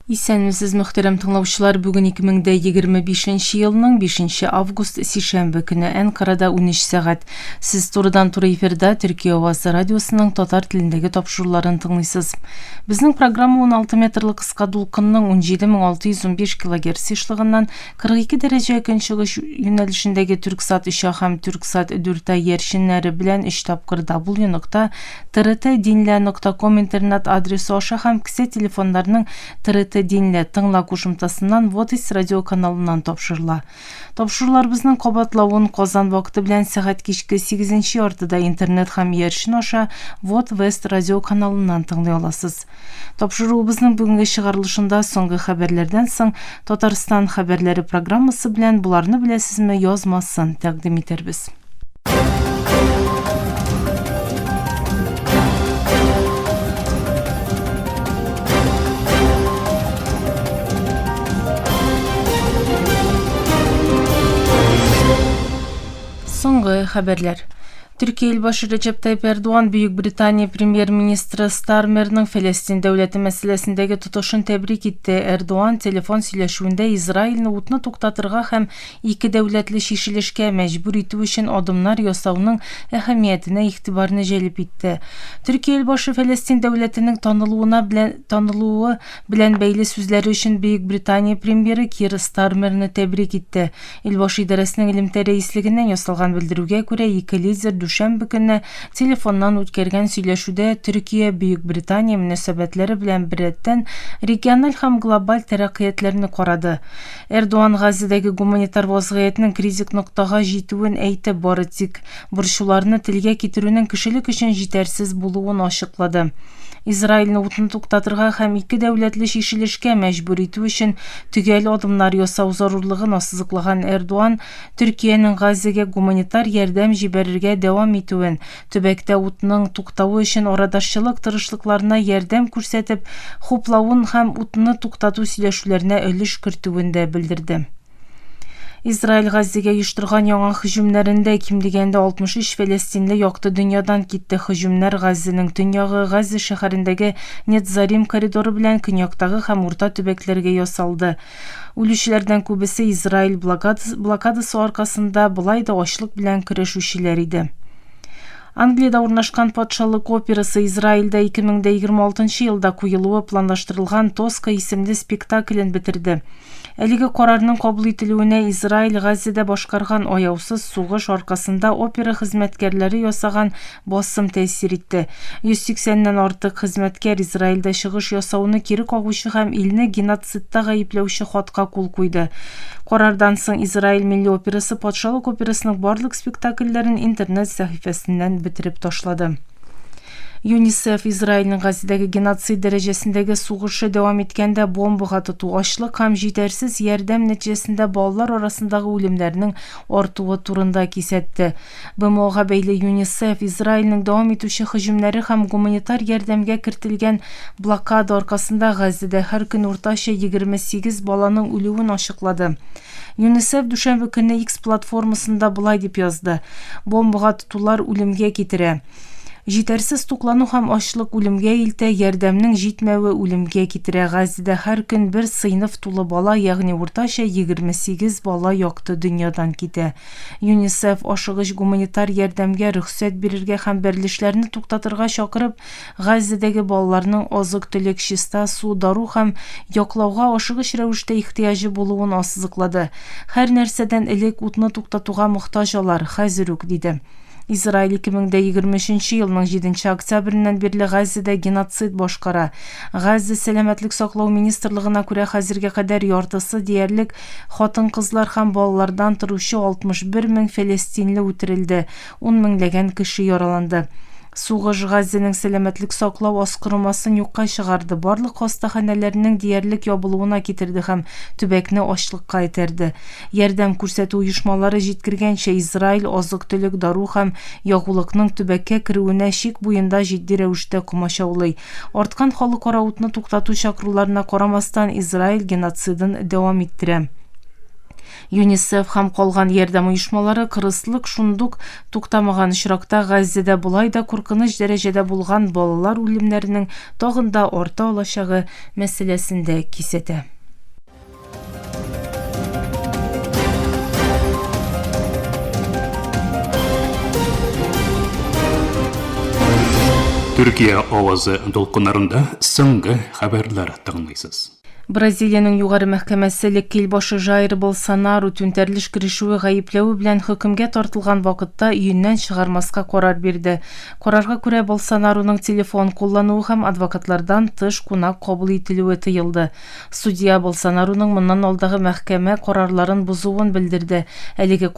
Исәнмесез, мөхтәрәм тыңлаучылар, бүген 2025 елның 5 август сишәмбе көне Әнкарада 13 сәгать. Сез турыдан-туры эфирда Төркия Авазы радиосының татар телендәге тапшыруларын тыңлыйсыз. Безнең программа 16 метрлы кыска дулкынның 17615 кГц ишлыгыннан 42 дәрәҗә көнчыгыш юнәлешендәге Түрксат 3 һәм Түрксат 4 яршиннәре белән 3 тапкыр w.trt.dinla.com интернет адресы аша һәм кесе телефоннарның TRT Dinle тыңла кушымтасыннан Вотис радио каналыннан тапшырыла. Тапшырулар безнең кабатлавын Казан вакыты белән сәгать кичке 8 ортада интернет һәм яршин аша Вот Вест радио каналыннан тыңлый аласыз. Тапшыруыбызның бүгенге чыгарылышында соңгы хәбәрләрдән соң Татарстан хәбәрләре программасы белән буларны беләсезме язмасын тәкъдим итәрбез. Соңгы хәбәрләр. Төркия илбашы Рәҗәп Тайип Эрдоган Бөек Британия премьер-министры Стармерның Фәләстин дәүләте мәсьәләсендәге тотышын тәбрик итте. Эрдоган телефон сөйләшүендә Израильне утны туктатырга һәм ике дәүләтле шишелешкә мәҗбүр итү өчен адымнар ясауның әһәмиятенә игътибарны җәлеп итте. Төркия илбашы Фәләстин дәүләтенең танылуы белән бәйле сүзләре өчен Бөек Британия премьеры Кир Стармерны тәбрик итте. Илбашы идарәсенең элемтә рәислегеннән ясалган белдерүгә күрә, ике лидер дүшәмбе көнне телефоннан үткәргән сөйләшүдә Төркия Бөек Британия мөнәсәбәтләре белән беррәттән региональ һәм глобаль тәрәккыятләрне карады. Эрдоган Газидәге гуманитар вазгыятьнең кризис ноктага җитүен әйтеп, бары тик борчуларны телгә китерүнең кешелек өчен җитәрсез булуын ачыклады. Израильне утны туктатырга һәм ике дәүләтле шишелешкә мәҗбүр итү өчен төгәл адымнар ясау зарурлыгын ассызыклаган Эрдоган Төркиянең Газиягә гуманитар ярдәм җибәрергә дәвам итүен, төбәктә утның туктавы өчен арадашчылык тырышлыкларына ярдәм күрсәтеп, хуплавын һәм утны туктату сөйләшүләренә өлеш кертүен дә белдерде. Израиль Газиягә оештырган яңа һөҗүмнәрендә ким дигәндә 63 фәләстинле якты дөньядан китте. Һөҗүмнәр Газиянең төньягы Гази шәһәрендәге Нетзарим коридоры белән көньяктагы һәм урта төбәкләргә ясалды. Үлүчеләрдән күбесе Израиль блокадасы аркасында болай да ачлык белән көрәшүчеләр иде. Англиядә урнашкан патшалык операсы Израильдә 2026 елда куелуы планлаштырылган Тоска исемле спектаклен бетерде. Әлеге карарның кабул ителүенә Израиль Газиядә башкарган аяусыз сугыш аркасында опера хезмәткәрләре ясаган басым тәэсир итте. 180-нән артык хезмәткәр Израильдә чыгыш ясауны кире кагучы һәм илне геноцидта гаепләүче хатка кул куйды. Карардан соң Израиль милли операсы патшалык операсының барлык спектакльләрен интернет сәхифәсеннән бетереп ташлады. ЮНИСЕФ Израильнең Газидәге геноцид дәрәҗәсендәге сугышы дәвам иткәндә бомбага тоту, ачлык һәм җитәрсез ярдәм нәтиҗәсендә балалар арасындагы үлемнәрнең артуы турында кисәтте. БМОга бәйле ЮНИСЕФ Израильнең дәвам итүче һөҗүмнәре һәм гуманитар ярдәмгә кертелгән блокада аркасында Газидә һәр көн уртача 28 баланың үлүен ачыклады. ЮНИСЕФ дүшәмбе көнне X платформасында булай дип язды: бомбага тотулар үлемгә китерә. Җитәрсез туклану һәм ачлык үлемгә илтә, ярдәмнең җитмәве үлемгә китерә. Газидә һәр көн бер сыйныф тулы бала, ягъни уртача 28 бала якты дөньядан китә. ЮНИСЕФ ашыгыч гуманитар ярдәмгә рөхсәт бирергә һәм бәрелешләрне туктатырга чакырып, Газидәге балаларның азык-төлек, чиста су, дару һәм яклауга ашыгыч рәвештә ихтыяҗы булуын ассызыклады. Һәр нәрсәдән элек утны туктатуга мохтаҗ алар, хәзер үк, диде. Израиль 2023 елның 7 октябреннән бирле Газиядә геноцид башкара. Гази сәламәтлек саклау министрлыгына күрә хәзергә кадәр яртысы диярлек хатын-кызлар һәм балалардан торучы 61 мең фәләстинле үтерелде, 10 меңләгән кеше яраланды. Сугыш Газиянең сәламәтлек саклау аскырмасын юкка чыгарды, барлык хастаханәләрнең диярлек ябылуына китерде һәм төбәкне ачлыкка итерде. Ярдәм күрсәтү оешмалары җиткергәнчә Израиль азык-төлек, дару һәм ягулыкның төбәккә керүенә шик буенда җитди рәвештә комачаулый. Арткан халыкара утны туктату чакыруларына карамастан Израиль геноцидын дәвам иттерә. ЮНИСЕФ һәм калган ярдәм оешмалары кырыслык шундук туктамаган очракта Газзада булай да куркыныч дәрәҗәдә булган балалар үлемнәренең тагын да арта алачагы мәсьәләсендә кисәтә. Türkiye avazı dolkunlarında соңгы хәбәрләр тыңлыйсыз. Бразилиянең югары мәхкәмәсе ел башы Jair Bolsonaro түнтәрлеш керешүе гаепләүе белән хөкемгә тартылган вакытта өеннән чыгармаска карар бирде. Карарга күрә Bolsonaroның телефон куллануы һәм адвокатлардан тыш кунак кабул ителүе тыелды. Судья Bolsonaroның моннан алдагы мәхкәмә карарларын бузуын белдерде. Әлеге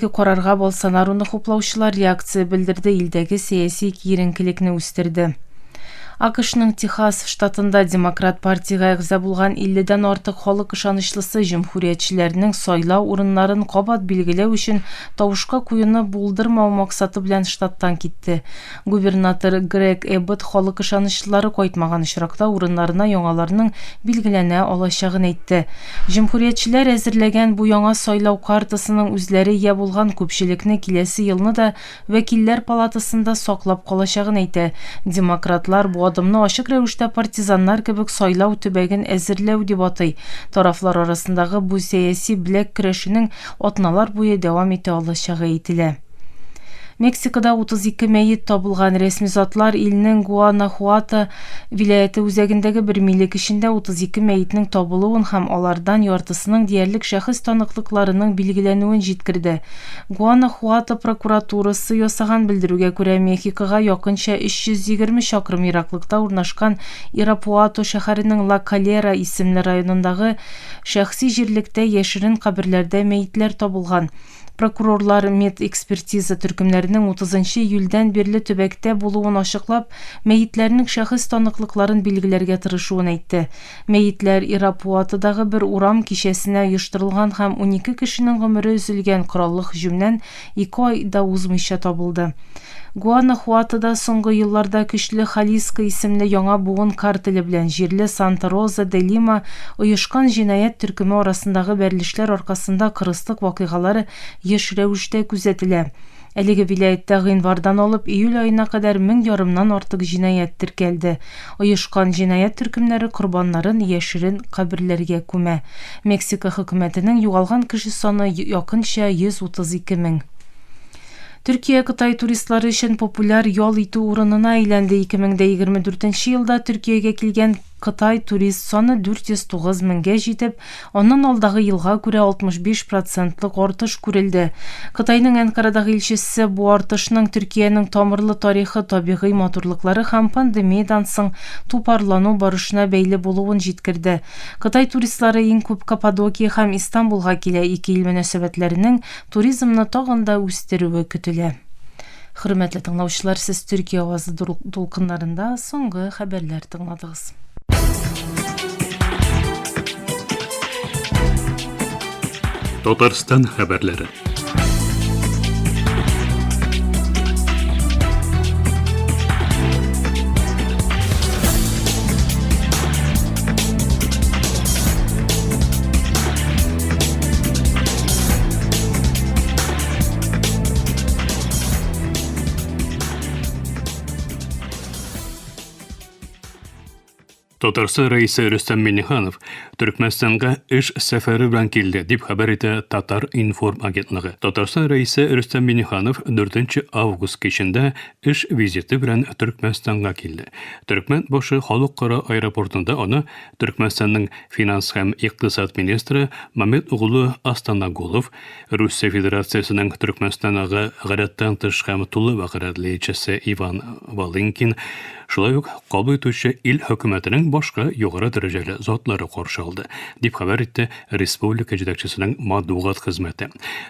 карарга Bolsonaroны хуплаучылар реакция белдерде, илдәге сәяси киеренкелекне үстерде. АКШның Техас штатында Демократ партияга әгъза булган 50дән артык халык ышанычлысы җөмһүриятчеләрнең сайлау урыннарын кабат билгеләү өчен тавышка куюны булдырмау максаты белән штаттан китте. Губернатор Грег Эббот халык ышанычлылары кайтмаган очракта урыннарына яңаларның билгеләнә алачагын әйтте. Җөмһүриятчеләр әзерләгән бу яңа сайлау картасының үзләре ия булган күпчелекне киләсе елны да вәкилләр палатасында саклап калачагын әйтә. Демократлар бу адымны ачык рәвештә партизаннар кебек сайлау төбәген әзерләү дип атый. Тарафлар арасындагы бу сәяси беләк көрәшенең атналар буе дәвам итә алачагы әйтелә. Мексикада 32 мәйет табылган. Рәсми затлар илнең Гуанахуато вилаяты үзәгендәге бер милек эчендә 32 мәетнең табылуын һәм алардан яртысының диярлек шәхес таныклыкларының билгеләнүен җиткерде. Гуанахуато прокуратурасы ясаган белдерүгә күрә, Мехикога якынча 320 чакрым ераклыкта урнашкан Ирапуато шәһәренең Ла Калера исемле районындагы шәхси җирлектә яшерен каберләрдә мәетләр табылган. Прокурорлар медэкспертиза төркемнәренең 30 июльдән бирле төбәктә булуын ачыклап, мәетләрнең шәхес таныклыкларын билгеләргә тырышуын әйтте. Мәетләр Ирапуатодагы бер урам кичәсенә оештырылган һәм 12 кешенең гомере өзелгән кораллы һөҗүмнән 2 айда узмыйча табылды. Гуанахуатода соңгы елларда көчле Халиско исемле яңа буын картеле белән җирле Санта-Роза де Лима оешкан җинаять төркеме арасындагы бәрелешләр аркасында кырыслык вакыйгалары еш рәвештә күзәтелә. Әлеге вилаятта гыйнвардан алып июль аена кадәр 1000 артык җинаять теркәлде. Оешкан җинаять төркемнәре корбаннарын яшерен каберләргә күмә. Мексика хөкүмәтенең югалган кеше саны якынча 132 мең. Төркия Кытай туристлары өчен популяр ял итү урынына әйләнде. 2024 елда Төркиягә килгән Кытай турист саны 409 меңгә җитеп, аннан алдагы елга күрә 65% артыш күрелде. Кытайның Анкарадагы илчесе бу артышның Төркиянең тамырлы тарихы, табигый матурлыклары һәм пандемиядан соң тупарлану барышына бәйле булуын җиткерде. Кытай туристлары иң күп Каппадокия һәм Истанбулга килә. Ике ил мөнәсәбәтләренең туризмны тагын да үстерүе көтелә. Хөрмәтле тыңлаучылар, сез Төркия авазы дулкыннарында соңгы хәбәрләр тыңладыгыз. Татарстан хәбәрләре. Татарстан рәисе Рөстәм Миңнеханов Төркмәнстанга эш сәфәре белән килде, дип хәбәр итә Татар информ агентлыгы. Татарстан рәисе Рөстәм Миңнеханов 4 август кичендә эш визиты белән Төркмәнстанга килде. Төркмән башы халыкара аэропортында аны Төркмәнстанның финанс һәм икътисад министры Мамед угылы Астанагулов, Русия Федерациясының Төркмәнстандагы гадәттән тыш һәм тулы вәкаләтле элчесе Иван Валенкин, шулай ук кабул итүче ил хөкүмәтенең башка югары дәрәҗәле затлары каршы алды, дип хәбәр итте республика җитәкчесенең матбугат хезмәте.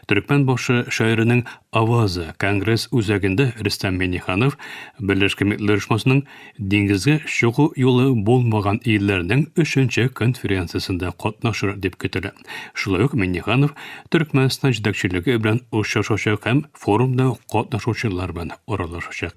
Төркмән башы шаирының авазы конгресс үзәгендә Рөстәм Миңнеханов Берләшкән Милләтләр Оешмасының диңгезгә чыгу юлы булмаган илләрнең 3нче конференциясендә катнашыр дип көтелә. Шулай ук Миңнеханов Төркмәнстан җитәкчелеге белән очрашачак һәм форумда катнашучылар белән аралашачак.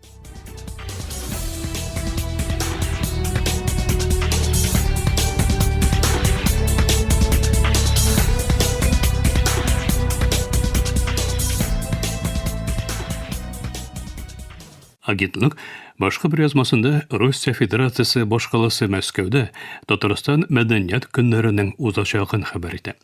Агентлык башка бер язмасында Россия Федерациясы башкаласы Мәскәүдә Татарстан мәдәният көннәренең узачагын хәбәр итә.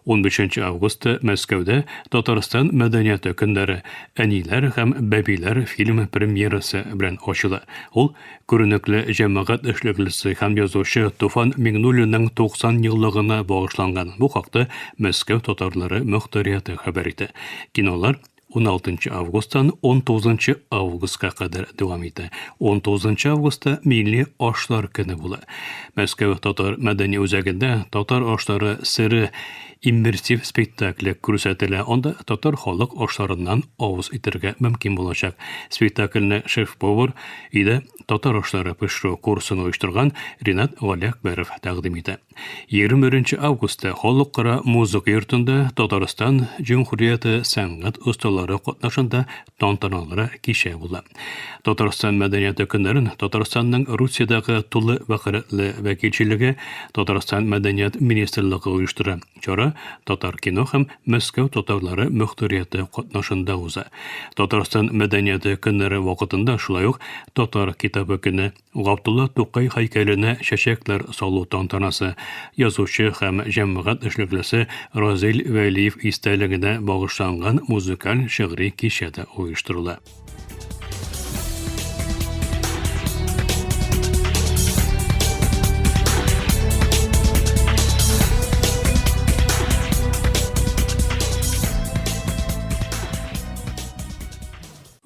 15 августта Мәскәүдә Татарстан мәдәнияты көннәре «Әниләр һәм бәбиләр» фильмы премьерасы белән ачыла. Ул күренекле җәмәгать эшлеклесе һәм язучы Туфан Миңнуллинның 90 еллыгына багышланган. Бу хакта Мәскәү татарлары мөхтәрияте хәбәр итә. Кинолар 16 августтан 19 августка кадәр дәвам итә. 19 августта Милли ашлар көне була. Мәскәү татар мәдәни үзәгендә татар ашлары сыры иммерсив спектакле күрсәтелә. Анда татар халык ашларыннан авыз итәргә мөмкин булачак. Спектакльне шеф-повар иде татар ашлары пешерү курсын оештырган Ринат Галиәкбәров тәкъдим итә. 21 августта Халыкара музыка йортында Татарстан Җумһурияте сәнгать осталары катнашында тантаналары кичә була. Татарстан мәдәнияты көннәрен Татарстанның Русиядәге тулы вәкаләтле вәкилчелеге Татарстан мәдәният министрлыгы оештыра. Чара татар кино һәм Мәскәү татарлары мөхтәрияте катнашында уза. Татарстан мәдәнияты көннәре вакытында шулай ук татар китабы көне, Габдулла Тукай һәйкәленә чәчәкләр салу тантанасы, язучы һәм җәмәгать эшлеклесе Разил Вәлиев истәлегенә багышланган музыкаль шигъри кичә дә оештырыла.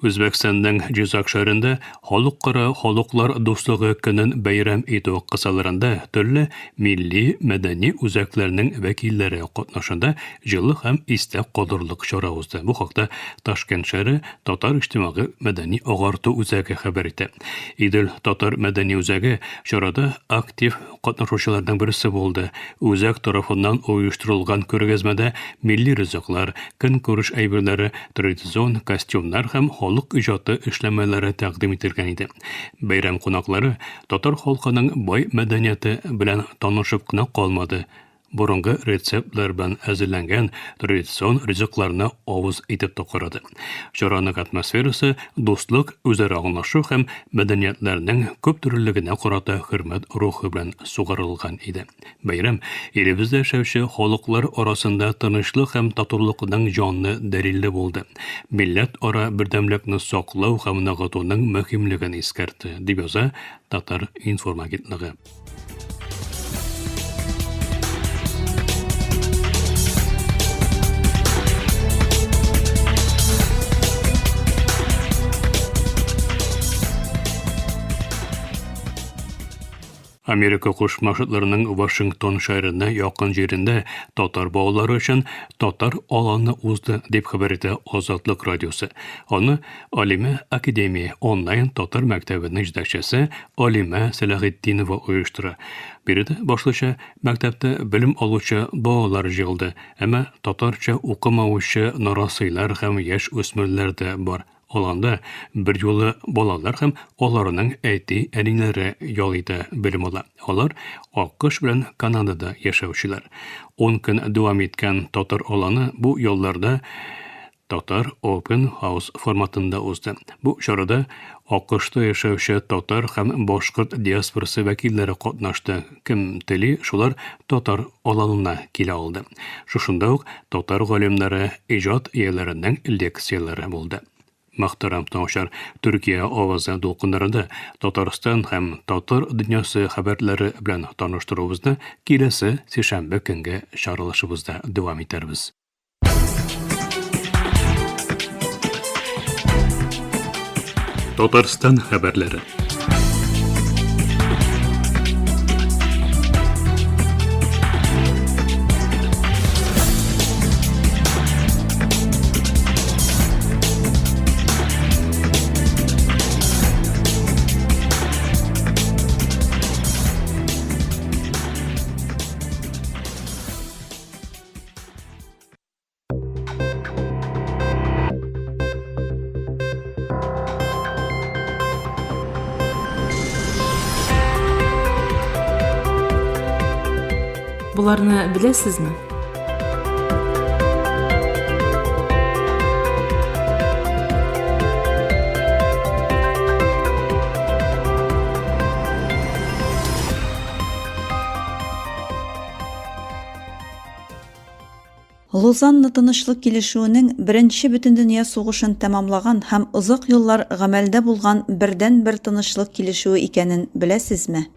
Үзбәкстанның Җизак шәһәрендә халыкара халыклар дуслыгы көнен бәйрәм итү кысаларында төрле милли мәдәни үзәкләрнең вәкилләре катнашында җылы һәм истә калырлык чара узды. Бу хакта Ташкент шәһәре татар иҗтимагый мәдәни агарту үзәге хәбәр итә. Идел татар мәдәни үзәге чарада актив катнашучылардан берсе булды. Үзәк тарафыннан оештырылган күргәзмәдә милли ризыклар, көнкүреш әйберләре, традицион костюмнар һәм халык иҗаты эшләмәләре тәкъдим ителгән иде. Бәйрәм кунаклары татар халкының бай мәдәнияте белән танышып кына калмады. Борынгы рецептлар белән әзерләнгән традицион ризыкларны авыз итеп токырады. Чараның атмосферасы дуслык, үзара аңлашу һәм мәдәниятләрнең күп төрлелегенә карата хөрмәт рухы белән сугарылган иде. Бәйрәм илебездә яшәүче халыклар арасында тынычлык һәм татулыкның җанлы дәлиле булды. Милләт ара бердәмлекне саклау һәм ныгытуның мөһимлеген искәртте, дип яза Татар информ агентлыгы. Америка Кушма Штатларының Вашингтон шәһәренә якын җирендә татар балалары өчен татар аланы узды, дип хәбәр итә Азатлык радиосы. Аны Алимә Академия онлайн татар мәктәбенең җитәкчесе Алимә Сәләхетдинова оештыра. Биредә башлыча мәктәптә белем алучы балалар җыелды, әмма татарча укымаучы нарасыйлар һәм яшь үсмерләр дә бар. Аланда бер юлы балалар һәм аларның әти-әниләре ял итә белем ала. Алар АКШ белән Канадада яшәүчеләр. 10 көн дәвам иткән татар аланы бу ялларда Татар Open House форматында узды. Бу чарада АКШта яшәүче татар һәм башкорт диаспорасы вәкилләре катнашты. Кем тели, шулар татар аланына килә алды. Шушында ук татар галимнәре иҗат ияләренең лекцияләре булды. Мөхтәрәм тыңлаучылар, Төркия авазы дулкыннарында Татарстан һәм татар дөньясы хәбәрләре белән таныштыруыбызны киләсе сишәмбе көнгә чаралышыбызда дәвам итәрбез. Татарстан хәбәрләре. Буларны беләсезме? Лозанна тынычлык килешүенең Беренче Бөтендөнья сугышын тәмамлаган һәм озак еллар гамәлдә булган бердән-бер тынычлык килешүе икәнен беләсезме?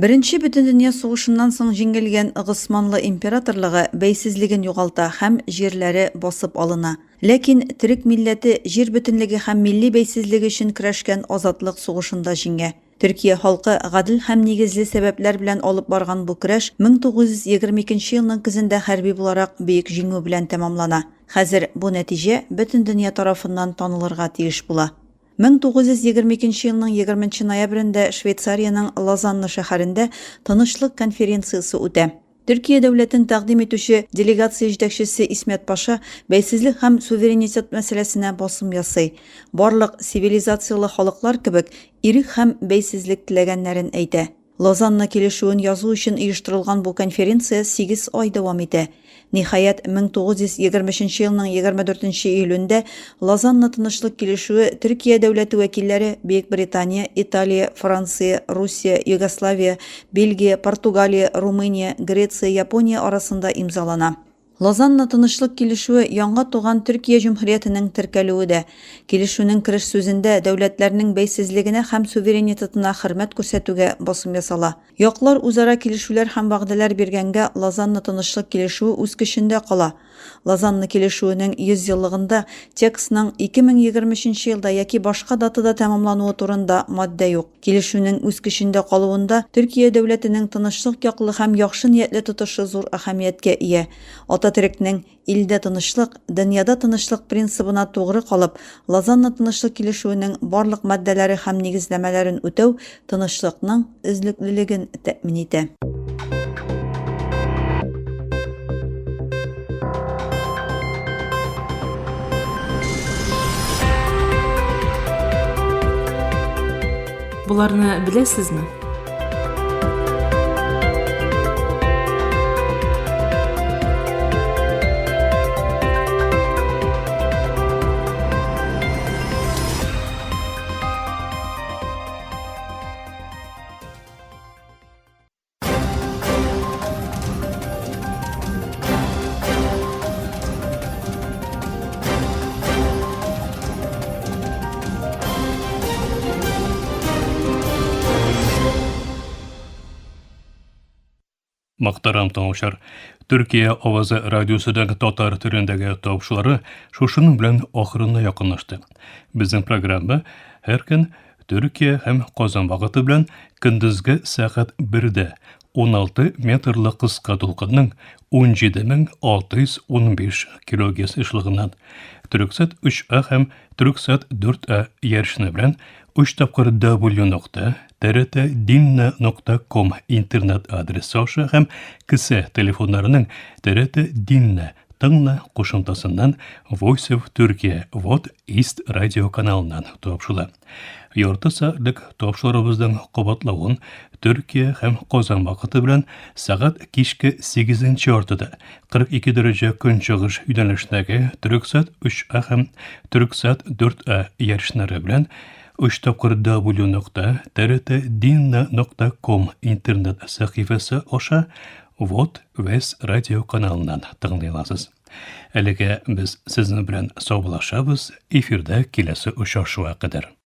Беренче Бөтендөнья сугышыннан соң җиңелгән Госманлы императорлыгы бәйсезлеген югалта һәм җирләре басып алына. Ләкин төрек милләте җир бөтенлеге һәм милли бәйсезлеге өчен көрәшкән азатлык сугышында җиңә. Төркия халкы гадел һәм нигезле сәбәпләр белән алып барган бу көрәш 1922 елның көзендә хәрби буларак бөек җиңү белән тәмамлана. Хәзер бу нәтиҗә бөтен дөнья тарафыннан танылырга тиеш була. 1922 елның 20 ноябрендә Швейцарияның Лозанна шәһәрендә тынычлык конференциясе үтә. Төркия дәүләтен тәкъдим итүче делегация җитәкчесе Исмәт Паша бәйсезлек һәм суверенитет мәсьәләсенә басым ясый. Барлык цивилизациялы халыклар кебек ирек һәм бәйсезлек теләгәннәрен әйтә. Лозанна килешүен язу өчен оештырылган бу конференция 8 ай дәвам итә. Ниһаять 1923 елның 24 июлендә Лозанна тынычлык килешүе Төркия дәүләте вәкилләре Бөек Британия, Италия, Франция, Русия, Югославия, Бельгия, Португалия, Румыния, Греция, Япония арасында имзалана. Лозанна тынычлык килешүе яңа туган Төркия җумһуриятенең теркәлүе дә. Килешүнең кереш сүзендә дәүләтләрнең бәйсезлегенә һәм суверенитетына хөрмәт күрсәтүгә басым ясала. Яклар үзара килешүләр һәм вәгъдәләр биргәнгә Лозанна тынычлык килешүе үз көчендә кала. Лозанна килешүенең 100 еллыгында текстның 2023 елда яки башка датада тәмамлануы турында маддә юк. Килешүнең үз көчендә калуында Төркия дәүләтенең тынычлык яклы һәм яхшы ниятле тотышы зур әһәмияткә ия. Ататürkнең илдә тынычлык, дөньяда тынычлык принцибына тугры калып, Лозанна тынычлык килешүенең барлык маддәләре һәм нигезләмәләрен үтәү тынычлыкның өзлеклелеген тәэмин итә. Буларны беләсезме? Мактарам тыңлаучылар, Төркия авазы радиосыдагы татар төрендәге тавышлары шушының белән ахырына якынлашты. Безнең программа һәр көн Төркия һәм Казан вакыты белән көндезге сәгать 1дә 16 метрлы кыска толкынның 17615 кГц эшлегеннән Төрксат 3А һәм Төрксат 4А ярышны белән 3 тапкыр w.trt.dinna.com интернет адресы аша һәм кесе телефоннарының TRT Dinna тыңна кушымтасыннан Voice of Turkey Вот East радио каналынан тапшыла. Ярты сәгатьлек тапшырыбызның кабатлавын Төркия һәм Казан вакыты белән сәгать кичке 8 артыда 42 дәрәҗә көнчыгыш юнәлешендәге Төрксат 3А һәм Төрксат 4А ярышлары белән 3 тапкыр w.trt.dinna.com интернет сәхифәсе аша Вот Вес радио каналынан тыңлый аласыз. Әлегә без сезнең белән саубуллашабыз, эфирдә киләсе очрашуга кадәр.